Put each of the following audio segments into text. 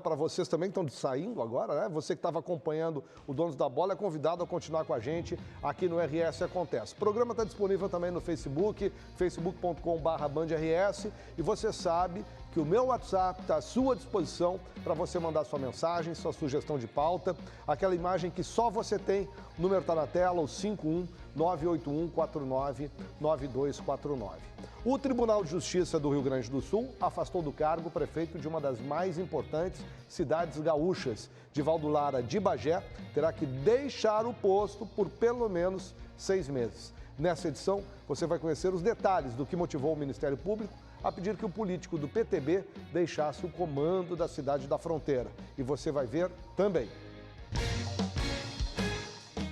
para vocês também que estão saindo agora, né? Você que estava acompanhando o Donos da Bola é convidado a continuar com a gente aqui no RS Acontece. O programa está disponível também no Facebook, facebook.com/BandRS, e você sabe que o meu WhatsApp está à sua disposição para você mandar sua mensagem, sua sugestão de pauta, aquela imagem que só você tem, o número está na tela, o 51-981-49-9249. O Tribunal de Justiça do Rio Grande do Sul afastou do cargo o prefeito de uma das mais importantes cidades gaúchas. Divaldo Lara de Bagé terá que deixar o posto por pelo menos 6 meses. Nessa edição, você vai conhecer os detalhes do que motivou o Ministério Público a pedir que o político do PTB deixasse o comando da cidade da fronteira. E você vai ver também.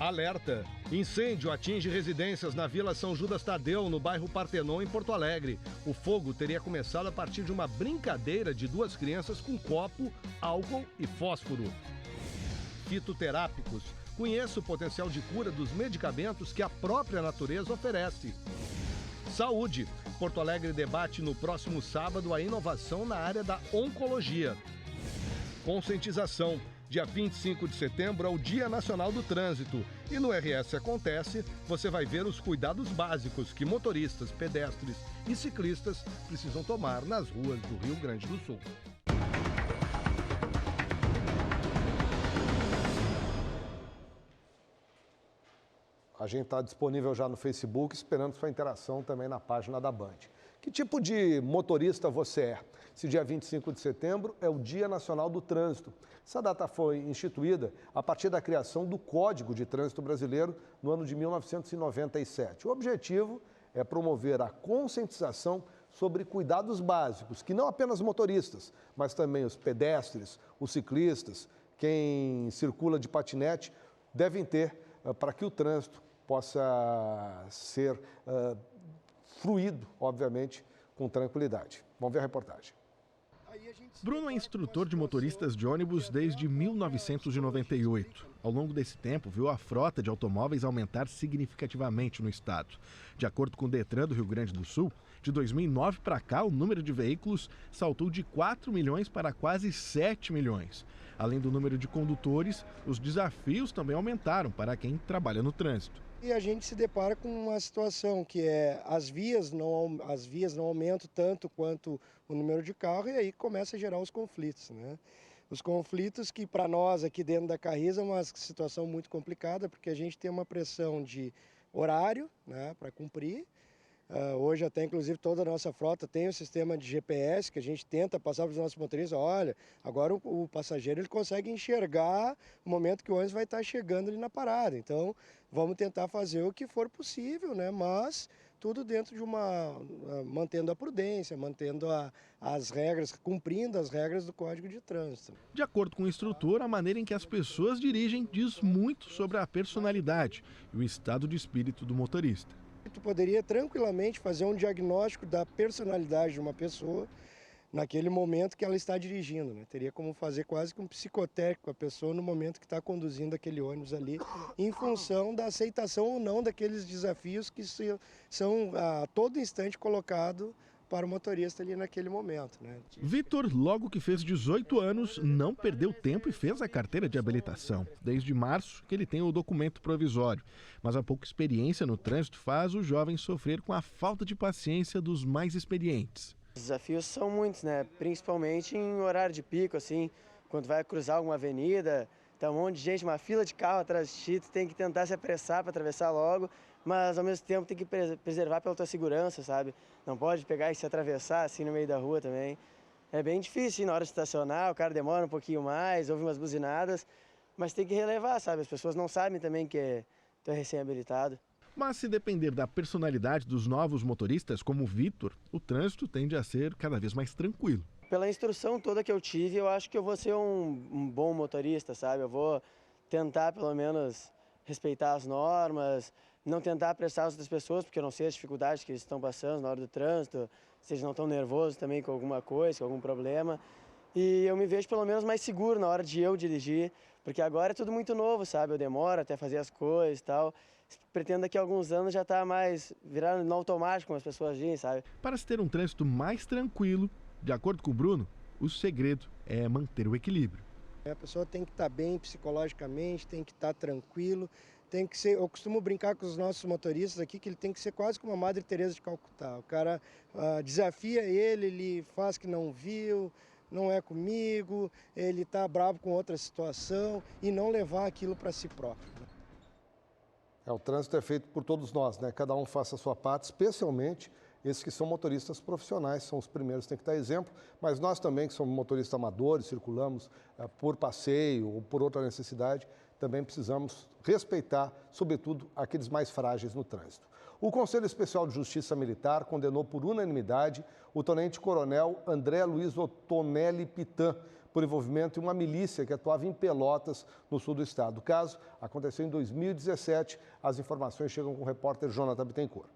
Alerta! Incêndio atinge residências na Vila São Judas Tadeu, no bairro Partenon, em Porto Alegre. O fogo teria começado a partir de uma brincadeira de 2 crianças com copo, álcool e fósforo. Fitoterápicos. Conheça o potencial de cura dos medicamentos que a própria natureza oferece. Saúde. Porto Alegre debate no próximo sábado a inovação na área da oncologia. Conscientização. Dia 25 de setembro é o Dia Nacional do Trânsito. E no RS Acontece, você vai ver os cuidados básicos que motoristas, pedestres e ciclistas precisam tomar nas ruas do Rio Grande do Sul. A gente está disponível já no Facebook, esperando sua interação também na página da Band. Que tipo de motorista você é? Esse dia 25 de setembro é o Dia Nacional do Trânsito. Essa data foi instituída a partir da criação do Código de Trânsito Brasileiro no ano de 1997. O objetivo é promover a conscientização sobre cuidados básicos, que não apenas motoristas, mas também os pedestres, os ciclistas, quem circula de patinete, devem ter para que o trânsito possa ser fluido, obviamente, com tranquilidade. Vamos ver a reportagem. Bruno é instrutor de motoristas de ônibus desde 1998. Ao longo desse tempo, viu a frota de automóveis aumentar significativamente no estado. De acordo com o Detran do Rio Grande do Sul, de 2009 para cá, o número de veículos saltou de 4 milhões para quase 7 milhões. Além do número de condutores, os desafios também aumentaram para quem trabalha no trânsito. E a gente se depara com uma situação que é as vias não aumentam tanto quanto o número de carro, e aí começa a gerar os conflitos, né? Os conflitos que para nós aqui dentro da Carriza é uma situação muito complicada, porque a gente tem uma pressão de horário, né, para cumprir. Hoje até, inclusive, toda a nossa frota tem um sistema de GPS que a gente tenta passar para os nossos motoristas. Olha, agora o passageiro ele consegue enxergar o momento que o ônibus vai estar chegando ali na parada. Então, vamos tentar fazer o que for possível, né? Mas tudo dentro de mantendo a prudência, mantendo as regras, cumprindo as regras do Código de Trânsito. De acordo com o instrutor, a maneira em que as pessoas dirigem diz muito sobre a personalidade e o estado de espírito do motorista. Tu poderia tranquilamente fazer um diagnóstico da personalidade de uma pessoa naquele momento que ela está dirigindo, né? Teria como fazer quase que um psicotécnico a pessoa no momento que está conduzindo aquele ônibus ali, em função da aceitação ou não daqueles desafios que são a todo instante colocados para o motorista ali naquele momento, né? Vitor, logo que fez 18 anos, não perdeu tempo e fez a carteira de habilitação. Desde março que ele tem o documento provisório. Mas a pouca experiência no trânsito faz o jovem sofrer com a falta de paciência dos mais experientes. Os desafios são muitos, né? Principalmente em horário de pico, assim, quando vai cruzar alguma avenida, tá um monte de gente, uma fila de carro atrás de ti, tu tem que tentar se apressar para atravessar logo, mas ao mesmo tempo tem que preservar pela tua segurança, sabe? Não pode pegar e se atravessar assim no meio da rua também. É bem difícil, na hora de estacionar, o cara demora um pouquinho mais, ouve umas buzinadas, mas tem que relevar, sabe? As pessoas não sabem também que tu é recém-habilitado. Mas se depender da personalidade dos novos motoristas, como o Vitor, o trânsito tende a ser cada vez mais tranquilo. Pela instrução toda que eu tive, eu acho que eu vou ser um bom motorista, sabe? Eu vou tentar, pelo menos, respeitar as normas, não tentar apressar as outras pessoas, porque eu não sei as dificuldades que eles estão passando na hora do trânsito, se eles não estão nervosos também com alguma coisa, com algum problema. E eu me vejo pelo menos mais seguro na hora de eu dirigir, porque agora é tudo muito novo, sabe? Eu demoro até fazer as coisas e tal. Pretendo daqui a alguns anos já estar mais virando no automático, como as pessoas dizem, sabe? Para se ter um trânsito mais tranquilo, de acordo com o Bruno, o segredo é manter o equilíbrio. A pessoa tem que estar bem psicologicamente, tem que estar tranquilo, tem que ser, eu costumo brincar com os nossos motoristas aqui que ele tem que ser quase como a Madre Teresa de Calcutá. O cara desafia ele faz que não viu, não é comigo, ele está bravo com outra situação e não levar aquilo para si próprio. O trânsito é feito por todos nós, né? Cada um faça a sua parte, especialmente esses que são motoristas profissionais, são os primeiros que têm que dar exemplo, mas nós também, que somos motoristas amadores, circulamos por passeio ou por outra necessidade, também precisamos respeitar, sobretudo, aqueles mais frágeis no trânsito. O Conselho Especial de Justiça Militar condenou por unanimidade o tenente-coronel André Luiz Otonelli Pitan por envolvimento em uma milícia que atuava em Pelotas, no sul do estado. O caso aconteceu em 2017. As informações chegam com o repórter Jonathan Bittencourt.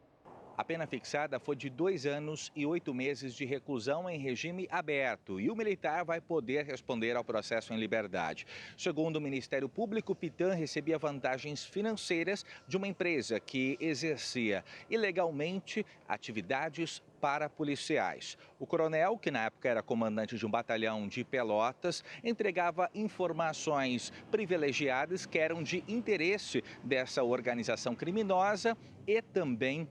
A pena fixada foi de 2 anos e 8 meses de reclusão em regime aberto e o militar vai poder responder ao processo em liberdade. Segundo o Ministério Público, Pitan recebia vantagens financeiras de uma empresa que exercia ilegalmente atividades para policiais. O coronel, que na época era comandante de um batalhão de Pelotas, entregava informações privilegiadas que eram de interesse dessa organização criminosa e também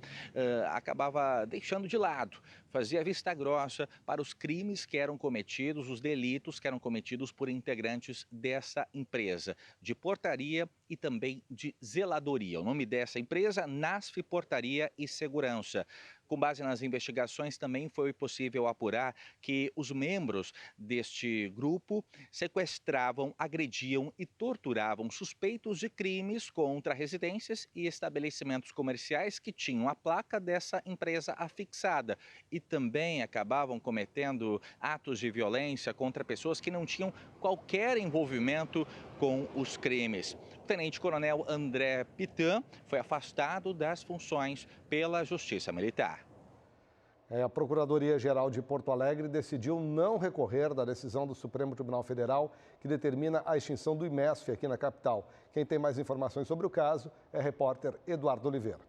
acabava deixando de lado, fazia vista grossa para os crimes que eram cometidos, os delitos que eram cometidos por integrantes dessa empresa, de portaria e também de zeladoria. O nome dessa empresa, NASF Portaria e Segurança. Com base nas investigações, também foi possível apurar que os membros deste grupo sequestravam, agrediam e torturavam suspeitos de crimes contra residências e estabelecimentos comerciais que tinham a placa dessa empresa afixada e também acabavam cometendo atos de violência contra pessoas que não tinham qualquer envolvimento com os crimes. O tenente-coronel André Pitan foi afastado das funções pela Justiça Militar. A Procuradoria-Geral de Porto Alegre decidiu não recorrer da decisão do Supremo Tribunal Federal que determina a extinção do IMESF aqui na capital. Quem tem mais informações sobre o caso é a repórter Eduardo Oliveira.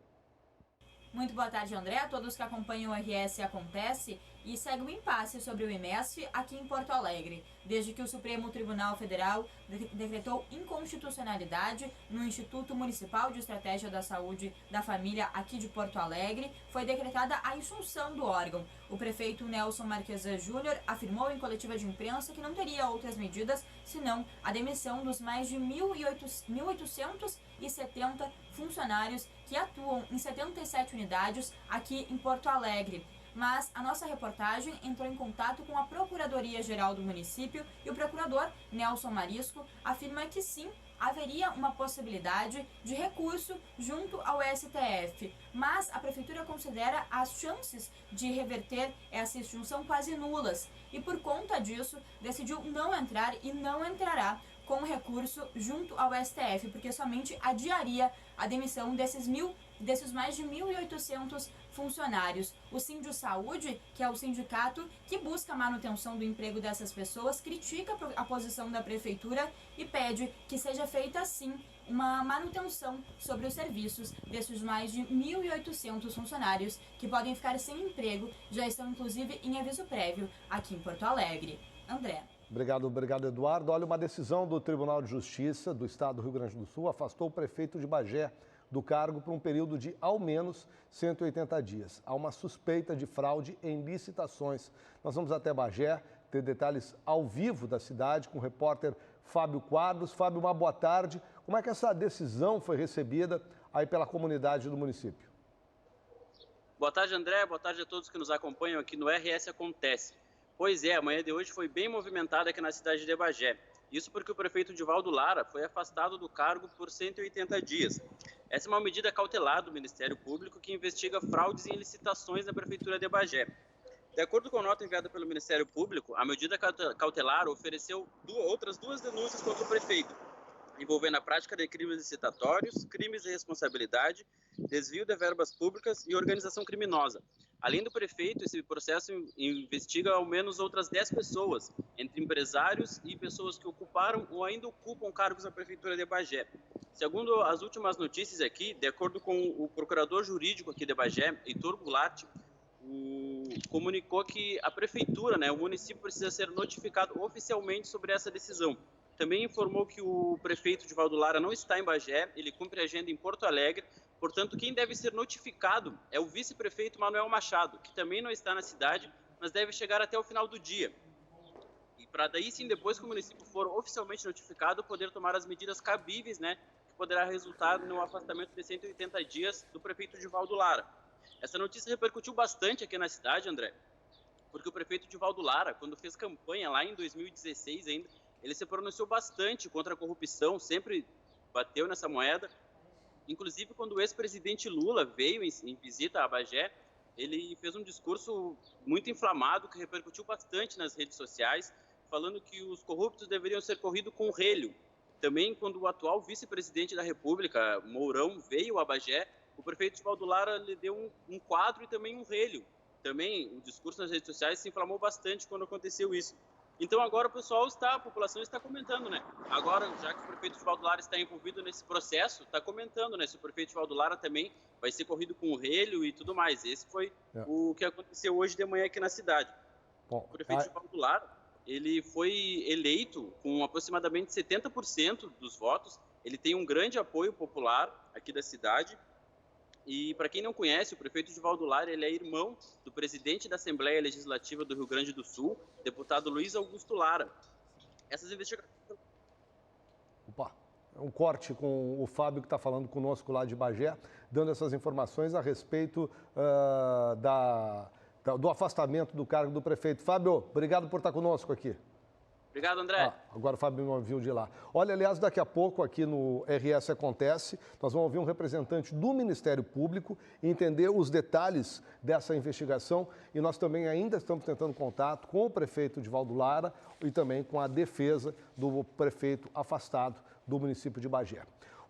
Muito boa tarde, André, a todos que acompanham o RS Acontece. E segue o impasse sobre o IMESF aqui em Porto Alegre, desde que o Supremo Tribunal Federal decretou inconstitucionalidade no Instituto Municipal de Estratégia da Saúde da Família aqui de Porto Alegre, foi decretada a extinção do órgão. O prefeito Nelson Marquesan Júnior afirmou em coletiva de imprensa que não teria outras medidas senão a demissão dos mais de 1.870 funcionários que atuam em 77 unidades aqui em Porto Alegre. Mas a nossa reportagem entrou em contato com a Procuradoria-Geral do município e o procurador Nelson Marisco afirma que sim, haveria uma possibilidade de recurso junto ao STF, mas a Prefeitura considera as chances de reverter essa extinção quase nulas e por conta disso decidiu não entrar e não entrará com recurso junto ao STF, porque somente adiaria a demissão desses mais de 1.800 funcionários. O Sindsaúde, que é o sindicato que busca a manutenção do emprego dessas pessoas, critica a posição da prefeitura e pede que seja feita, sim, uma manutenção sobre os serviços desses mais de 1.800 funcionários que podem ficar sem emprego, já estão inclusive em aviso prévio aqui em Porto Alegre. André. Obrigado, Eduardo. Olha, uma decisão do Tribunal de Justiça do Estado do Rio Grande do Sul afastou o prefeito de Bagé do cargo por um período de, ao menos, 180 dias. Há uma suspeita de fraude em licitações. Nós vamos até Bagé ter detalhes ao vivo da cidade com o repórter Fábio Quadros. Fábio, uma boa tarde. Como é que essa decisão foi recebida aí pela comunidade do município? Boa tarde, André. Boa tarde a todos que nos acompanham aqui no RS Acontece. Pois é, a manhã de hoje foi bem movimentada aqui na cidade de Bagé. Isso porque o prefeito Divaldo Lara foi afastado do cargo por 180 dias. Essa é uma medida cautelar do Ministério Público que investiga fraudes em licitações na Prefeitura de Bagé. De acordo com a nota enviada pelo Ministério Público, a medida cautelar ofereceu outras 2 denúncias contra o prefeito, envolvendo a prática de crimes licitatórios, crimes de responsabilidade, desvio de verbas públicas e organização criminosa. Além do prefeito, esse processo investiga ao menos outras 10 pessoas, entre empresários e pessoas que ocuparam ou ainda ocupam cargos na Prefeitura de Bagé. Segundo as últimas notícias aqui, de acordo com o procurador jurídico aqui de Bagé, Heitor Goulart, comunicou que a prefeitura, né, o município precisa ser notificado oficialmente sobre essa decisão. Também informou que o prefeito de Valdo Lara não está em Bagé, ele cumpre a agenda em Porto Alegre, portanto, quem deve ser notificado é o vice-prefeito Manuel Machado, que também não está na cidade, mas deve chegar até o final do dia. E para daí sim, depois que o município for oficialmente notificado, poder tomar as medidas cabíveis, né, que poderá resultar no afastamento de 180 dias do prefeito de Valdo Lara. Essa notícia repercutiu bastante aqui na cidade, André, porque o prefeito de Valdo Lara, quando fez campanha lá em 2016 ainda, ele se pronunciou bastante contra a corrupção, sempre bateu nessa moeda. Inclusive, quando o ex-presidente Lula veio em visita a Bagé, ele fez um discurso muito inflamado, que repercutiu bastante nas redes sociais, falando que os corruptos deveriam ser corridos com relho. Também, quando o atual vice-presidente da República, Mourão, veio a Bagé, o prefeito de Valdo Lara lhe deu um quadro e também um relho. Também o discurso nas redes sociais se inflamou bastante quando aconteceu isso. Então agora a população está comentando, né? Agora, já que o prefeito de Valdo Lara está envolvido nesse processo, está comentando, né? Se o prefeito de Valdo Lara também vai ser corrido com o relho e tudo mais. Esse foi o que aconteceu hoje de manhã aqui na cidade. Bom, o prefeito de Valdo Lara, ele foi eleito com aproximadamente 70% dos votos. Ele tem um grande apoio popular aqui da cidade. E, para quem não conhece, o prefeito de Valdo Lara, ele é irmão do presidente da Assembleia Legislativa do Rio Grande do Sul, deputado Luiz Augusto Lara. Essas investigações... Opa, é um corte com o Fábio, que está falando conosco lá de Bagé, dando essas informações a respeito do afastamento do cargo do prefeito. Fábio, obrigado por estar conosco aqui. Obrigado, André. Agora o Fábio me ouviu de lá. Olha, aliás, daqui a pouco aqui no RS Acontece, nós vamos ouvir um representante do Ministério Público e entender os detalhes dessa investigação. E nós também ainda estamos tentando contato com o prefeito de Valdo Lara e também com a defesa do prefeito afastado do município de Bagé.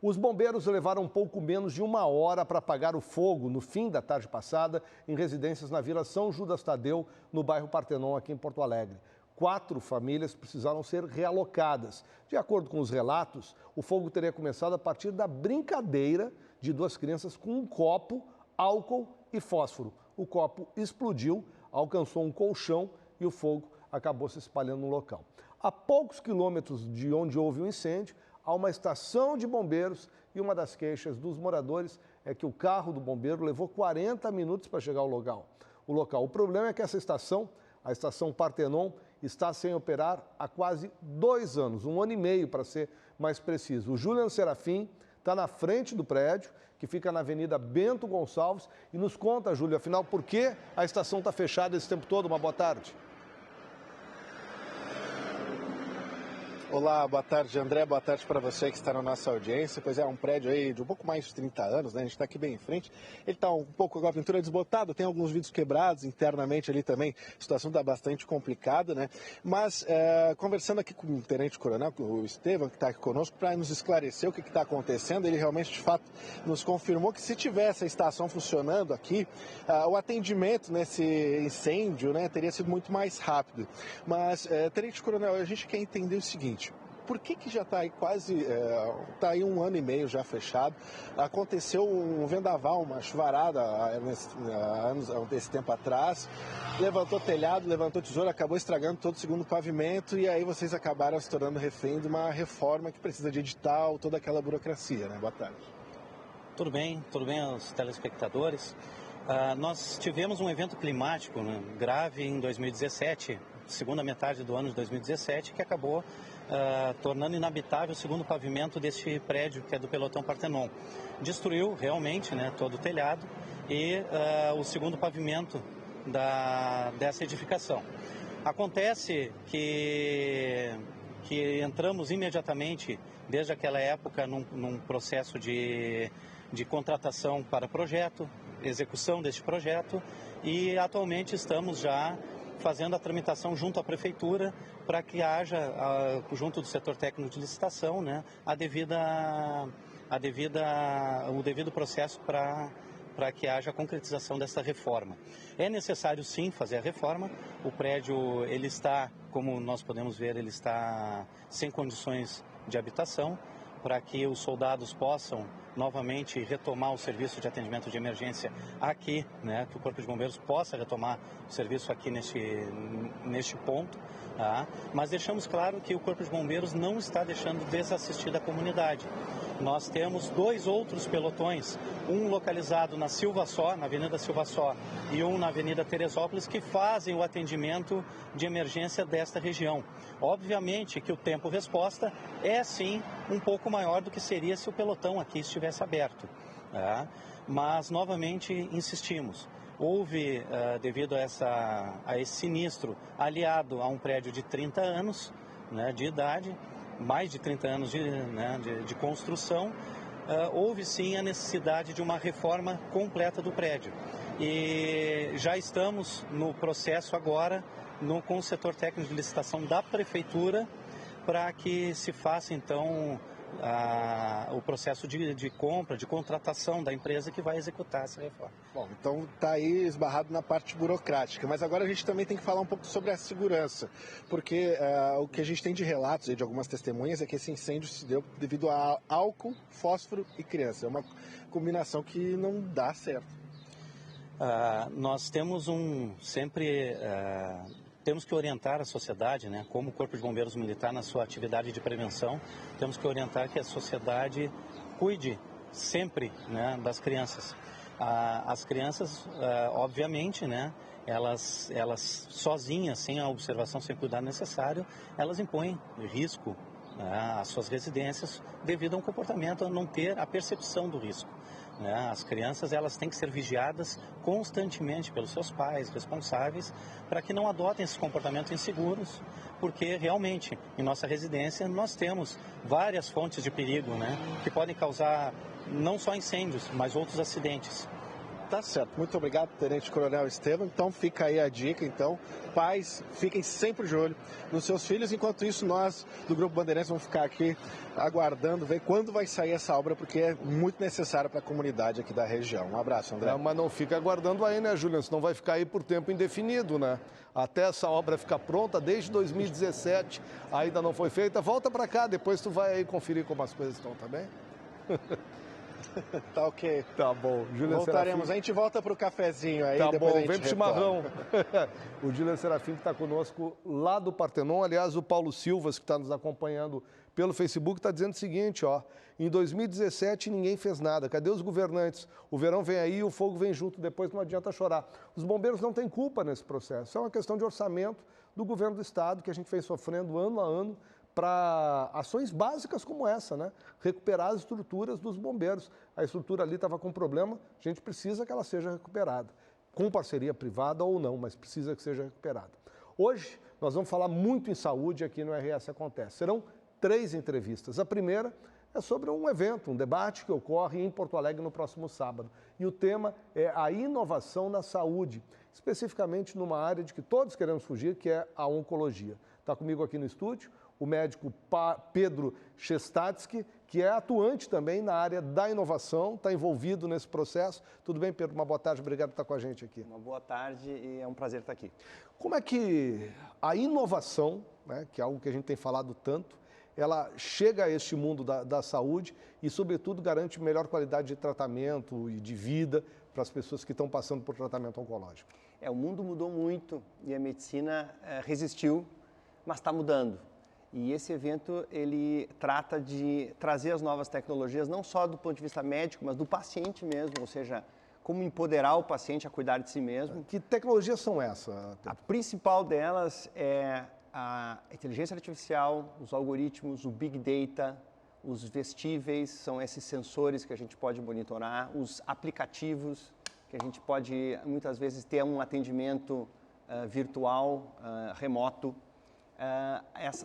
Os bombeiros levaram um pouco menos de 1 hora para apagar o fogo no fim da tarde passada em residências na Vila São Judas Tadeu, no bairro Partenon, aqui em Porto Alegre. 4 famílias precisaram ser realocadas. De acordo com os relatos, o fogo teria começado a partir da brincadeira de 2 crianças com um copo, álcool e fósforo. O copo explodiu, alcançou um colchão e o fogo acabou se espalhando no local. A poucos quilômetros de onde houve o incêndio, há uma estação de bombeiros e uma das queixas dos moradores é que o carro do bombeiro levou 40 minutos para chegar ao local. O problema é que essa estação, a estação Partenon, está sem operar há quase 2 anos, 1 ano e meio para ser mais preciso. O Julian Serafim está na frente do prédio, que fica na Avenida Bento Gonçalves, e nos conta, Júlio, afinal, por que a estação está fechada esse tempo todo? Uma boa tarde. Olá, boa tarde, André, boa tarde para você que está na nossa audiência. Pois é, um prédio aí de um pouco mais de 30 anos, né? A gente está aqui bem em frente. Ele está um pouco com a pintura desbotada, tem alguns vidros quebrados internamente ali também. A situação está bastante complicada, né? Mas conversando aqui com o Tenente Coronel, o Estevam, que está aqui conosco, para nos esclarecer o que está acontecendo, ele realmente, de fato, nos confirmou que se tivesse a estação funcionando aqui, o atendimento nesse incêndio, né, teria sido muito mais rápido. Mas, Tenente Coronel, a gente quer entender o seguinte: por que já está aí está aí 1 ano e meio já fechado? Aconteceu um vendaval, uma chuvarada esse tempo atrás, levantou telhado, levantou tesouro, acabou estragando todo o segundo pavimento e aí vocês acabaram se tornando refém de uma reforma que precisa de edital, toda aquela burocracia, né? Boa tarde. Tudo bem aos telespectadores. Nós tivemos um evento climático, né, grave em 2017, segunda metade do ano de 2017, que acabou tornando inabitável o segundo pavimento deste prédio, que é do Pelotão Partenon. Destruiu realmente, né, todo o telhado e o segundo pavimento dessa edificação. Acontece que entramos imediatamente, desde aquela época, num processo de contratação para projeto, execução deste projeto, e atualmente estamos já fazendo a tramitação junto à Prefeitura para que haja, junto do setor técnico de licitação, né, o devido processo para que haja a concretização dessa reforma. É necessário, sim, fazer a reforma. O prédio, ele está, como nós podemos ver, ele está sem condições de habitação, para que os soldados possam novamente retomar o serviço de atendimento de emergência aqui, né, que o Corpo de Bombeiros possa retomar o serviço aqui neste ponto, tá? Mas deixamos claro que o Corpo de Bombeiros não está deixando desassistida a comunidade. Nós temos 2 outros pelotões, um localizado na Silva Só, na Avenida Silva Só, e um na Avenida Teresópolis, que fazem o atendimento de emergência desta região. Obviamente que o tempo-resposta é, sim, um pouco maior do que seria se o pelotão aqui estivesse aberto, tá? Mas, novamente, insistimos. Houve, devido a esse sinistro, aliado a um prédio de 30 anos, né, de idade, mais de 30 anos de construção, houve sim a necessidade de uma reforma completa do prédio. E já estamos no processo agora, com o setor técnico de licitação da Prefeitura, para que se faça então o processo de compra, de contratação da empresa que vai executar essa reforma. Bom, então está aí esbarrado na parte burocrática, mas agora a gente também tem que falar um pouco sobre a segurança, porque o que a gente tem de relatos de algumas testemunhas é que esse incêndio se deu devido a álcool, fósforo e criança. É uma combinação que não dá certo. Nós temos temos que orientar a sociedade, né, como o Corpo de Bombeiros Militar na sua atividade de prevenção, temos que orientar que a sociedade cuide sempre, né, das crianças. As crianças, obviamente, né, elas sozinhas, sem a observação, sem o cuidado necessário, elas impõem risco, né, às suas residências devido a um comportamento, a não ter a percepção do risco. As crianças, elas têm que ser vigiadas constantemente pelos seus pais responsáveis para que não adotem esses comportamentos inseguros, porque realmente em nossa residência nós temos várias fontes de perigo, né, que podem causar não só incêndios, mas outros acidentes. Tá certo. Muito obrigado, Tenente Coronel Estevam. Então fica aí a dica, então. Pais, fiquem sempre de olho nos seus filhos. Enquanto isso, nós do Grupo Bandeirantes vamos ficar aqui aguardando, ver quando vai sair essa obra, porque é muito necessária para a comunidade aqui da região. Um abraço, André. Mas não fica aguardando aí, né, Juliano? Senão vai ficar aí por tempo indefinido, né? Até essa obra ficar pronta, desde 2017, ainda não foi feita. Volta para cá, depois tu vai aí conferir como as coisas estão, tá bem? Tá ok. Tá bom. Juliano Voltaremos. Serafim. A gente volta pro cafezinho aí. Tá depois bom, a gente vem pro retorna. chimarrão. O Juliano Serafim que está conosco lá do Partenon. Aliás, o Paulo Silvas, que está nos acompanhando pelo Facebook, está dizendo o seguinte, ó. Em 2017 ninguém fez nada. Cadê os governantes? O verão vem aí e o fogo vem junto. Depois não adianta chorar. Os bombeiros não têm culpa nesse processo. Isso é uma questão de orçamento do governo do Estado que a gente vem sofrendo ano a ano para ações básicas como essa, né? Recuperar as estruturas dos bombeiros. A estrutura ali estava com problema, a gente precisa que ela seja recuperada, com parceria privada ou não, mas precisa que seja recuperada. Hoje, nós vamos falar muito em saúde aqui no RS Acontece. Serão 3 entrevistas. A primeira é sobre um evento, um debate que ocorre em Porto Alegre no próximo sábado. E o tema é a inovação na saúde, especificamente numa área de que todos queremos fugir, que é a oncologia. Está comigo aqui no estúdio o médico Pedro Chestatsky, que é atuante também na área da inovação, está envolvido nesse processo. Tudo bem, Pedro? Uma boa tarde, obrigado por estar com a gente aqui. Uma boa tarde e é um prazer estar aqui. Como é que a inovação, né, que é algo que a gente tem falado tanto, ela chega a este mundo da saúde e, sobretudo, garante melhor qualidade de tratamento e de vida para as pessoas que estão passando por tratamento oncológico? O mundo mudou muito e a medicina resistiu, mas está mudando. E esse evento, ele trata de trazer as novas tecnologias, não só do ponto de vista médico, mas do paciente mesmo, ou seja, como empoderar o paciente a cuidar de si mesmo. Que tecnologias são essas? A principal delas é a inteligência artificial, os algoritmos, o Big Data, os vestíveis, são esses sensores que a gente pode monitorar, os aplicativos, que a gente pode, muitas vezes, ter um atendimento virtual, remoto.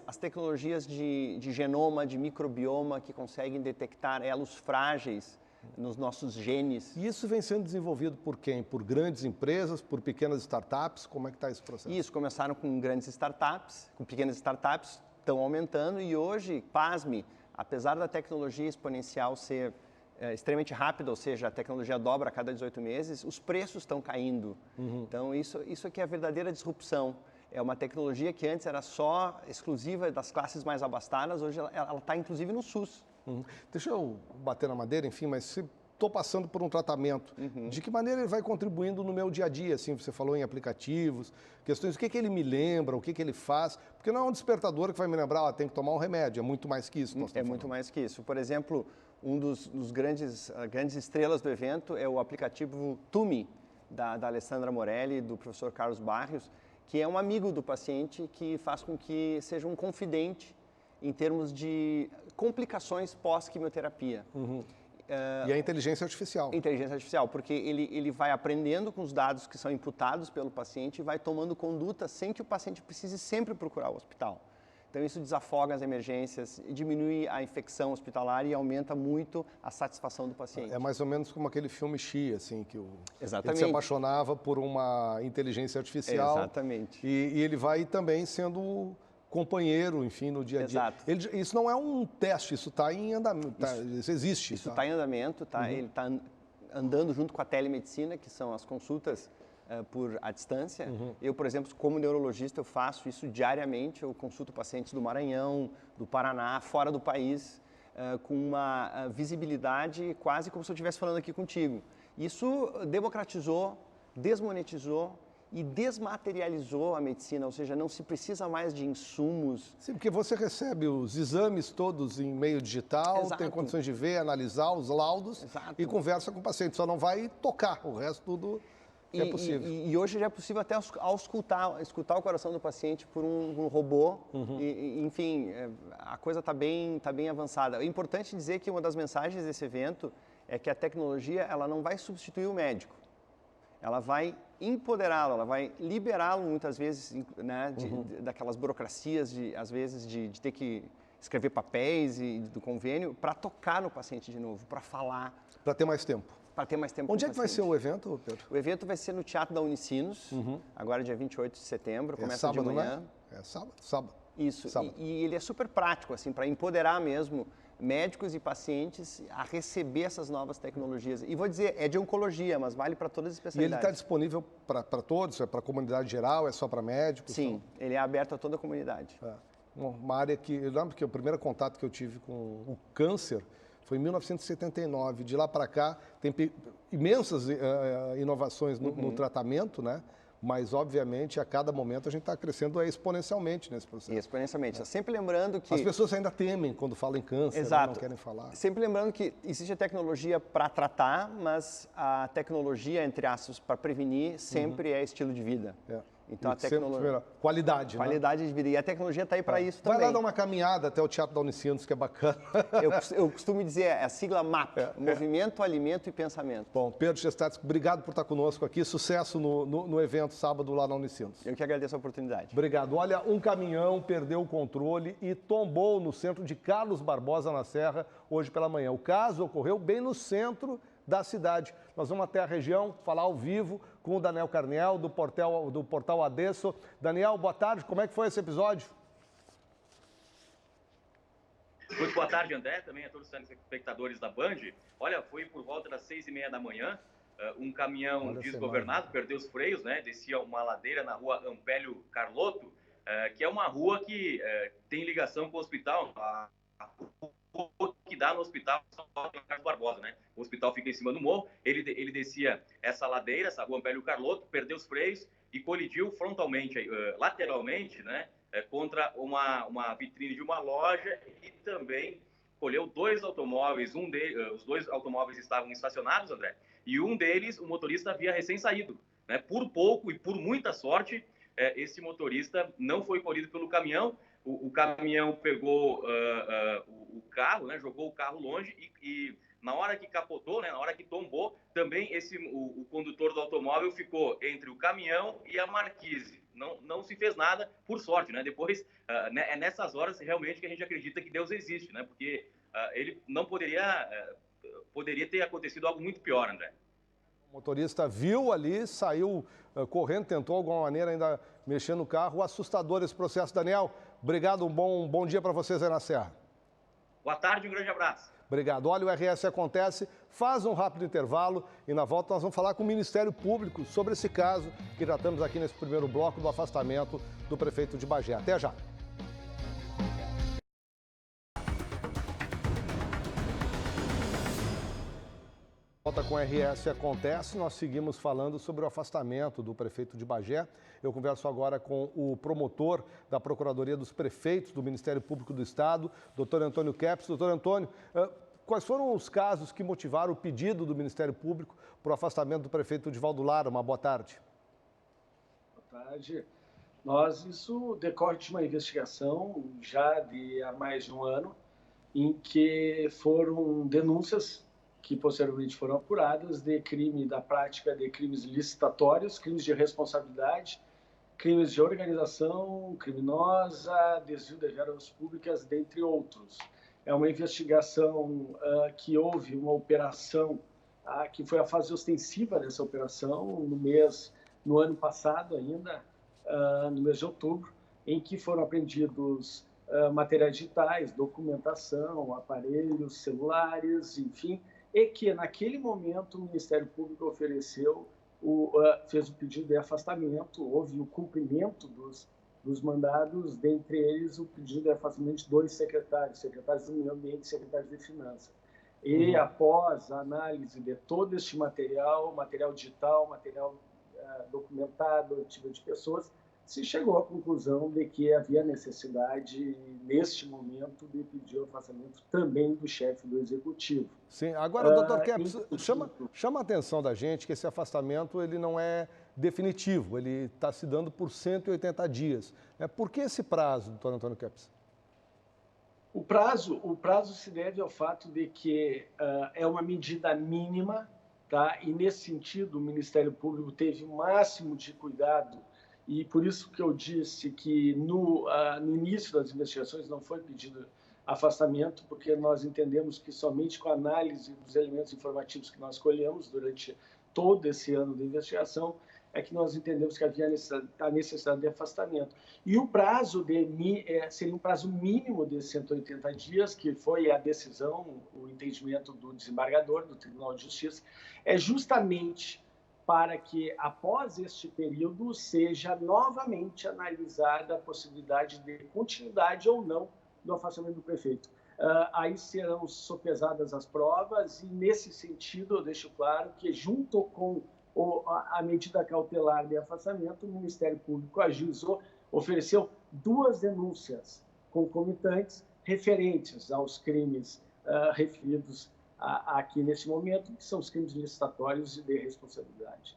As tecnologias de genoma, de microbioma, que conseguem detectar elos frágeis nos nossos genes. E isso vem sendo desenvolvido por quem? Por grandes empresas, por pequenas startups? Como é que está esse processo? Isso, começaram com grandes startups, com pequenas startups, estão aumentando e hoje, pasme, apesar da tecnologia exponencial ser extremamente rápida, ou seja, a tecnologia dobra a cada 18 meses, os preços estão caindo. Então, isso aqui é a verdadeira disrupção. É uma tecnologia que antes era só exclusiva das classes mais abastadas, hoje ela está inclusive no SUS. Deixa eu bater na madeira, enfim, mas se estou passando por um tratamento, de que maneira ele vai contribuindo no meu dia a dia? Assim, você falou em aplicativos, questões, o que ele me lembra, o que ele faz, porque não é um despertador que vai me lembrar, tem que tomar um remédio, é muito mais que isso. É muito mais que isso. Por exemplo, um dos grandes estrelas do evento é o aplicativo Tumi, da Alessandra Morelli e do professor Carlos Barrios, que é um amigo do paciente que faz com que seja um confidente em termos de complicações pós-quimioterapia. E a inteligência artificial. Inteligência artificial, porque ele vai aprendendo com os dados que são imputados pelo paciente e vai tomando conduta sem que o paciente precise sempre procurar o hospital. Então isso desafoga as emergências, diminui a infecção hospitalar e aumenta muito a satisfação do paciente. É mais ou menos como aquele filme Xi, assim, que Exatamente. ele se apaixonava por uma inteligência artificial. Exatamente. E ele vai também sendo companheiro, enfim, no dia a dia. Exato. Isso não é um teste, isso está em andamento, isso existe. Isso está em andamento, ele está andando junto com a telemedicina, que são as consultas por à distância. Eu, por exemplo, como neurologista, eu faço isso diariamente, eu consulto pacientes do Maranhão, do Paraná, fora do país, com uma visibilidade quase como se eu estivesse falando aqui contigo. Isso democratizou, desmonetizou e desmaterializou a medicina, ou seja, não se precisa mais de insumos. Sim, porque você recebe os exames todos em meio digital, Exato. tem condições de ver, analisar os laudos. Exato. E conversa com o paciente, só não vai tocar, o resto tudo é possível. E hoje já é possível até escutar o coração do paciente por um robô, enfim, a coisa está bem avançada. É importante dizer que uma das mensagens desse evento é que a tecnologia ela não vai substituir o médico, ela vai empoderá-lo, ela vai liberá-lo muitas vezes, né, daquelas burocracias, às vezes, de ter que escrever papéis do convênio para tocar no paciente de novo, para falar. Para ter mais tempo. Para ter mais tempo. Onde é que vai ser o evento, Pedro? O evento vai ser no Teatro da Unicinos, agora dia 28 de setembro, começa sábado, de manhã. Né? É sábado. Isso, sábado. E ele é super prático, assim, para empoderar mesmo médicos e pacientes a receber essas novas tecnologias. E vou dizer, é de oncologia, mas vale para todas as E especialidades. ele está disponível para todos? É para a comunidade geral? É só para médicos? Sim, ele é aberto a toda a comunidade. Uma área que... Eu lembro que o primeiro contato que eu tive com o câncer foi em 1979. De lá para cá, tem imensas inovações no tratamento, né? Mas, obviamente, a cada momento a gente está crescendo exponencialmente nesse processo. Exponencialmente. Sempre lembrando que... As pessoas ainda temem quando falam em câncer, Exato. Não querem falar. Sempre lembrando que existe a tecnologia para tratar, mas a tecnologia, entre aspas, para prevenir, sempre é estilo de vida. Então, a tecnologia... Qualidade, né? Qualidade de vida. E a tecnologia está aí para isso também. Vai lá dar uma caminhada até o Teatro da Unicinos, que é bacana. Eu costumo dizer, é a sigla MAP, Movimento, Alimento e Pensamento. Bom, Pedro Chestates, obrigado por estar conosco aqui. Sucesso no evento sábado lá na Unicinos. Eu que agradeço a oportunidade. Obrigado. Olha, um caminhão perdeu o controle e tombou no centro de Carlos Barbosa, na Serra, hoje pela manhã. O caso ocorreu bem no centro da cidade. Nós vamos até a região falar ao vivo com o Daniel Carniel, do Portal Adesso. Daniel, boa tarde. Como é que foi esse episódio? Muito boa tarde, André, também a todos os telespectadores da Band. Olha, foi por volta das 6h30 da manhã, um caminhão desgovernado perdeu os freios, né? Descia uma ladeira na rua Ampélio Carlotto, que é uma rua que tem ligação com o hospital, a rua que dá no hospital Carlos Barbosa, né? O hospital fica em cima do morro, ele descia essa ladeira, essa rua Ampélio Carlotto, perdeu os freios e colidiu frontalmente, lateralmente, né? Contra uma vitrine de uma loja e também colheu dois automóveis. Os dois automóveis estavam estacionados, André, e um deles, o motorista havia recém saído, né? Por pouco e por muita sorte, esse motorista não foi colhido pelo caminhão. O caminhão pegou o carro, né? Jogou o carro longe e na hora que capotou, né? Na hora que tombou, também o condutor do automóvel ficou entre o caminhão e a marquise. Não se fez nada, por sorte, né? Depois, é nessas horas realmente que a gente acredita que Deus existe, né? Porque ele não poderia ter acontecido algo muito pior, André. O motorista viu ali, saiu correndo, tentou de alguma maneira ainda mexer no carro. Assustador esse processo. Daniel, obrigado, um bom dia para vocês aí na Serra. Boa tarde, um grande abraço. Obrigado. Olha, o RS Acontece, faz um rápido intervalo e na volta nós vamos falar com o Ministério Público sobre esse caso que já estamos aqui nesse primeiro bloco do afastamento do prefeito de Bagé. Até já. Volta com o RS Acontece, nós seguimos falando sobre o afastamento do prefeito de Bagé. Eu converso agora com o promotor da Procuradoria dos Prefeitos do Ministério Público do Estado, doutor Antônio Kepes. Doutor Antônio, quais foram os casos que motivaram o pedido do Ministério Público para o afastamento do prefeito Divaldo Lara? Uma boa tarde. Boa tarde. Isso decorre de uma investigação já de há mais de um ano, em que foram denúncias que posteriormente foram apuradas de da prática de crimes licitatórios, crimes de responsabilidade, crimes de organização criminosa, desvio de verbas públicas, dentre outros. É uma investigação que houve uma operação, que foi a fase ostensiva dessa operação, no ano passado ainda, no mês de outubro, em que foram apreendidos materiais digitais, documentação, aparelhos celulares, enfim, e que, naquele momento, o Ministério Público fez o pedido de afastamento, houve o cumprimento dos mandados, dentre eles o pedido de afastamento de 2 secretários do Meio Ambiente e secretários de Finanças. E, após a análise de todo este material digital, material documentado, arquivo de pessoas, se chegou à conclusão de que havia necessidade, neste momento, de pedir o afastamento também do chefe do Executivo. Sim, agora, doutor Kepes, chama a atenção da gente que esse afastamento ele não é definitivo, ele está se dando por 180 dias. Por que esse prazo, doutor Antônio Kepes? O prazo se deve ao fato de que é uma medida mínima, tá? E, nesse sentido, o Ministério Público teve o máximo de cuidado. E por isso que eu disse que no início das investigações não foi pedido afastamento, porque nós entendemos que somente com a análise dos elementos informativos que nós colhemos durante todo esse ano de investigação é que nós entendemos que havia a necessidade de afastamento. E o prazo seria um prazo mínimo de 180 dias, que foi a decisão, o entendimento do desembargador, do Tribunal de Justiça, é justamente para que, após este período, seja novamente analisada a possibilidade de continuidade ou não do afastamento do prefeito. Aí serão sopesadas as provas e, nesse sentido, eu deixo claro que, junto com a medida cautelar de afastamento, o Ministério Público ajuizou, ofereceu 2 denúncias concomitantes referentes aos crimes referidos aqui neste momento, que são os crimes licitatórios e de responsabilidade.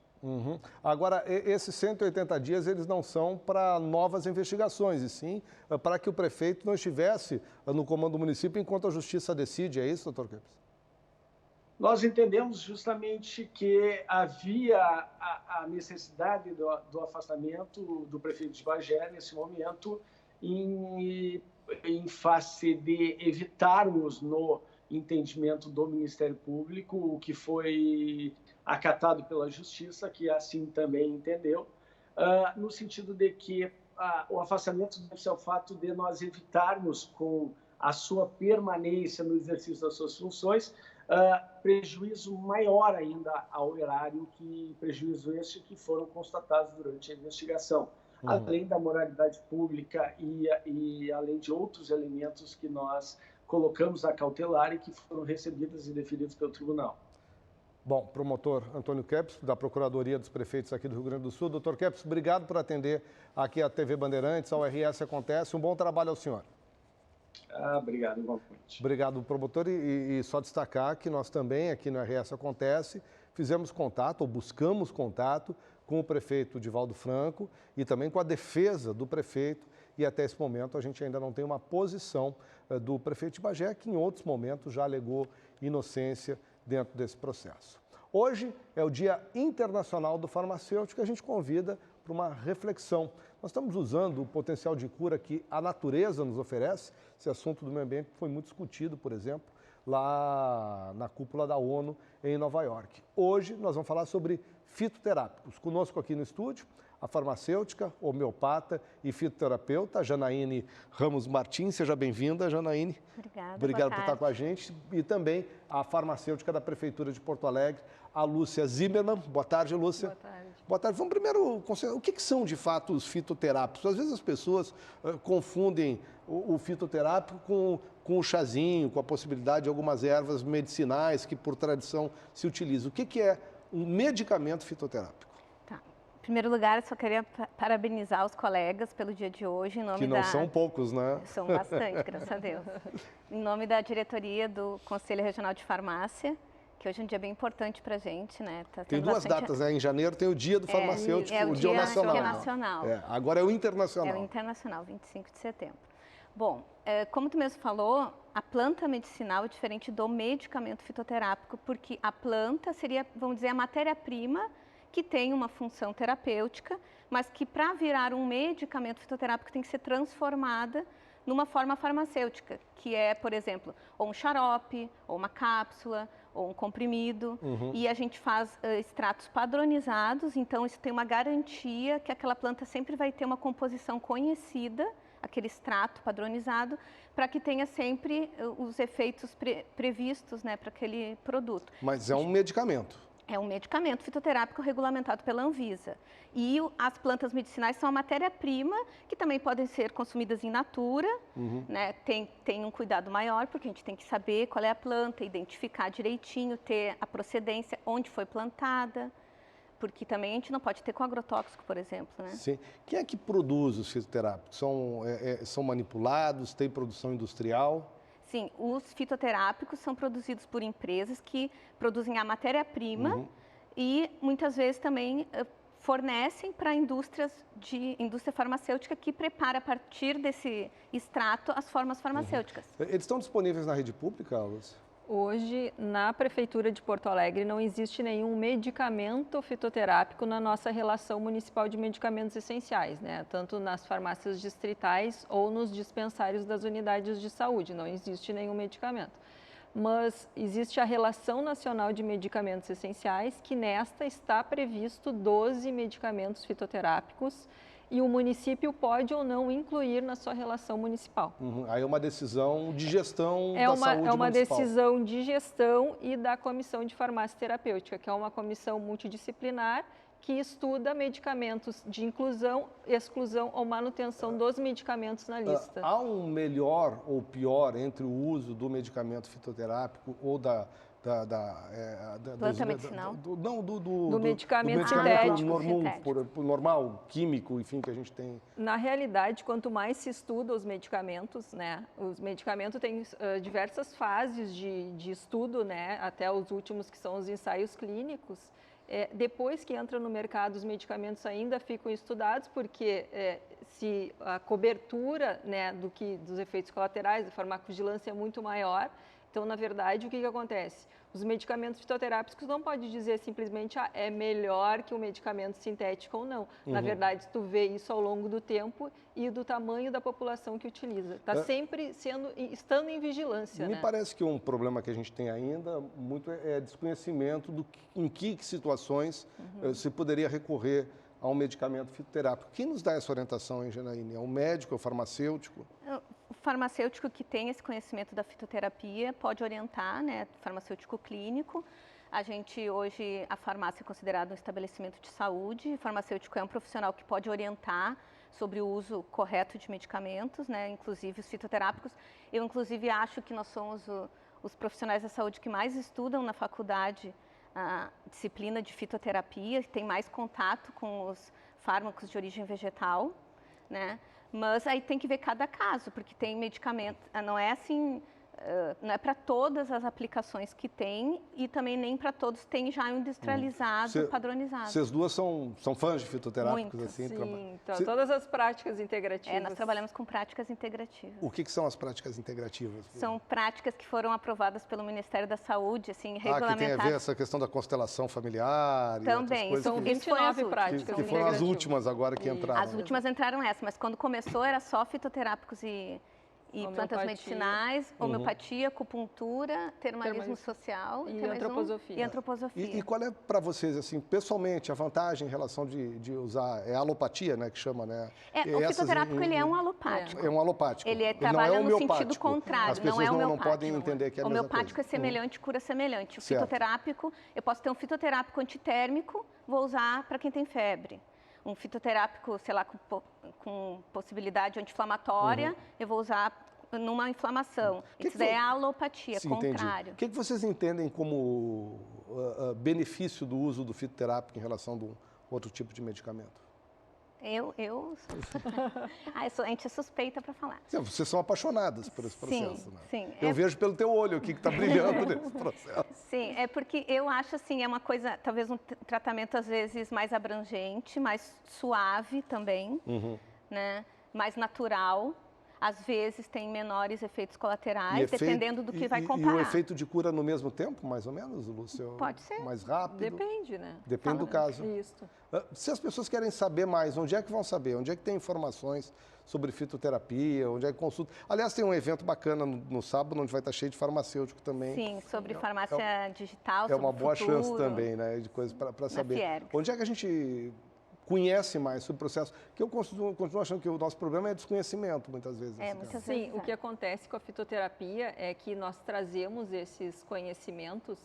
Agora, esses 180 dias, eles não são para novas investigações, e sim para que o prefeito não estivesse no comando do município enquanto a justiça decide, é isso, doutor Kepes? Nós entendemos justamente que havia a necessidade do afastamento do prefeito de Bagé nesse momento em face de evitarmos no entendimento do Ministério Público, o que foi acatado pela Justiça, que assim também entendeu, no sentido de que o afastamento deve ser o fato de nós evitarmos, com a sua permanência no exercício das suas funções, prejuízo maior ainda ao erário, prejuízo este que foram constatados durante a investigação, além da moralidade pública e além de outros elementos que nós colocamos a cautelar e que foram recebidos e definidos pelo tribunal. Bom, promotor Antônio Kepes, da Procuradoria dos Prefeitos aqui do Rio Grande do Sul. Doutor Kepes, obrigado por atender aqui a TV Bandeirantes, ao RS Acontece. Um bom trabalho ao senhor. Obrigado, igualmente. Obrigado, promotor. E só destacar que nós também, aqui no RS Acontece, fizemos contato, ou buscamos contato, com o prefeito Divaldo Franco e também com a defesa do prefeito. E até esse momento a gente ainda não tem uma posição do prefeito de Bagé, que em outros momentos já alegou inocência dentro desse processo. Hoje é o Dia Internacional do Farmacêutico, a gente convida para uma reflexão. Nós estamos usando o potencial de cura que a natureza nos oferece. Esse assunto do meio ambiente foi muito discutido, por exemplo, lá na cúpula da ONU em Nova York. Hoje nós vamos falar sobre fitoterápicos. Conosco aqui no estúdio, a farmacêutica, homeopata e fitoterapeuta, a Janaíne Ramos Martins. Seja bem-vinda, Janaíne. Obrigada. Obrigado por estar com a gente. E também a farmacêutica da Prefeitura de Porto Alegre, a Lúcia Zimmermann. Boa tarde, Lúcia. Boa tarde. Boa tarde. Vamos primeiro, o que são de fato os fitoterápicos? Às vezes as pessoas confundem o fitoterápico com o chazinho, com a possibilidade de algumas ervas medicinais que por tradição se utilizam. O que é um medicamento fitoterápico? Tá. Em primeiro lugar, eu só queria parabenizar os colegas pelo dia de hoje. Em nome que não são poucos, né? São bastante, graças a Deus. Em nome da diretoria do Conselho Regional de Farmácia, que hoje é um dia bem importante para a gente, né? Tem duas datas, né? Em janeiro tem o Dia do Farmacêutico, o Dia Nacional. Nacional. Agora é o Internacional. É o Internacional, 25 de setembro. Bom, como tu mesmo falou, a planta medicinal é diferente do medicamento fitoterápico, porque a planta seria, vamos dizer, a matéria-prima que tem uma função terapêutica, mas que para virar um medicamento fitoterápico tem que ser transformada numa forma farmacêutica, que é, por exemplo, ou um xarope, ou uma cápsula, ou um comprimido, e a gente faz extratos padronizados, então isso tem uma garantia que aquela planta sempre vai ter uma composição conhecida, aquele extrato padronizado, para que tenha sempre os efeitos previstos, né, para aquele produto. Mas é um medicamento. É um medicamento fitoterápico regulamentado pela Anvisa. E as plantas medicinais são a matéria-prima, que também podem ser consumidas in natura, né? Tem um cuidado maior, porque a gente tem que saber qual é a planta, identificar direitinho, ter a procedência, onde foi plantada, porque também a gente não pode ter com agrotóxico, por exemplo, né? Sim. Quem é que produz os fitoterápicos? São manipulados, tem produção industrial? Sim, os fitoterápicos são produzidos por empresas que produzem a matéria-prima e muitas vezes também fornecem para a indústria farmacêutica que prepara a partir desse extrato as formas farmacêuticas. Eles estão disponíveis na rede pública, Lúcia? Hoje, na Prefeitura de Porto Alegre, não existe nenhum medicamento fitoterápico na nossa relação municipal de medicamentos essenciais, né? Tanto nas farmácias distritais ou nos dispensários das unidades de saúde, não existe nenhum medicamento. Mas existe a Relação Nacional de Medicamentos Essenciais, que nesta está previsto 12 medicamentos fitoterápicos, e o município pode ou não incluir na sua relação municipal. Aí é uma decisão de gestão da saúde municipal. É uma decisão de gestão e da Comissão de Farmácia Terapêutica, que é uma comissão multidisciplinar que estuda medicamentos de inclusão, exclusão ou manutenção dos medicamentos na lista. Há um melhor ou pior entre o uso do medicamento fitoterápico ou planta medicinal? Do medicamento sintético. Normal, químico, enfim, que a gente tem. Na realidade, quanto mais se estuda os medicamentos, né, os medicamentos têm diversas fases de estudo, né, até os últimos que são os ensaios clínicos. Depois que entra no mercado, os medicamentos ainda ficam estudados, porque se a cobertura, né, dos efeitos colaterais, a farmacovigilância é muito maior. Então, na verdade, o que acontece? Os medicamentos fitoterápicos não pode dizer simplesmente é melhor que o medicamento sintético ou não. Na verdade, tu vê isso ao longo do tempo e do tamanho da população que utiliza. Está sempre estando em vigilância. Me parece que um problema que a gente tem ainda muito é desconhecimento em que situações se poderia recorrer a um medicamento fitoterápico. Quem nos dá essa orientação, hein, Janaíne? É o médico, é o farmacêutico? O farmacêutico que tem esse conhecimento da fitoterapia pode orientar, né? Farmacêutico clínico. A farmácia é considerada um estabelecimento de saúde. O farmacêutico é um profissional que pode orientar sobre o uso correto de medicamentos, né? Inclusive os fitoterápicos. Eu, inclusive, acho que nós somos os profissionais da saúde que mais estudam na faculdade a disciplina de fitoterapia, que tem mais contato com os fármacos de origem vegetal, né? Mas aí tem que ver cada caso, porque tem medicamento, não é assim, não é para todas as aplicações que tem e também nem para todos tem já industrializado, padronizado. Vocês duas são fãs de fitoterápicos? Muito, assim? Sim, então, todas as práticas integrativas. Nós trabalhamos com práticas integrativas. O que são as práticas integrativas? São práticas que foram aprovadas pelo Ministério da Saúde, assim, regulamentadas. Que tem a ver essa questão da constelação familiar? Também, são 29 práticas que foram as últimas agora que entraram. As últimas entraram essa, mas quando começou era só fitoterápicos E plantas medicinais, homeopatia, acupuntura, termalismo social e antroposofia. E antroposofia. E qual é para vocês, assim, pessoalmente, a vantagem em relação de usar, é a alopatia, né, que chama, né? O fitoterápico, ele é um alopático. É um alopático. Ele trabalha no sentido contrário, As pessoas não podem entender que é a mesma homeopático coisa. é semelhante, cura semelhante. O Certo. fitoterápico, eu posso ter um fitoterápico antitérmico, vou usar para quem tem febre. Um fitoterápico, sei lá, com possibilidade anti-inflamatória, eu vou usar numa inflamação. Isso daí é a alopatia, contrário. O que vocês entendem como benefício do uso do fitoterápico em relação a um outro tipo de medicamento? A gente é suspeita para falar. Vocês são apaixonadas por esse processo, né? Sim. Eu vejo pelo teu olho aqui que está brilhando nesse processo. Sim, é porque eu acho assim, é uma coisa, talvez um tratamento às vezes mais abrangente, mais suave também, né? Mais natural. Às vezes tem menores efeitos colaterais, dependendo do que vai comparar. E o efeito de cura no mesmo tempo, mais ou menos, Lúcia? Pode ser. Mais rápido? Depende, né? Depende do caso. Isso. Se as pessoas querem saber mais, onde é que vão saber? Onde é que tem informações sobre fitoterapia? Onde é que consulta? Aliás, tem um evento bacana no sábado, onde vai estar cheio de farmacêutico também. Sim, sobre farmácia digital, É uma boa chance também, né? De coisas para saber. Fiergs. Onde é que a gente conhece mais sobre o processo? Que eu continuo achando que o nosso problema é desconhecimento, muitas vezes. Sim, o que acontece com a fitoterapia é que nós trazemos esses conhecimentos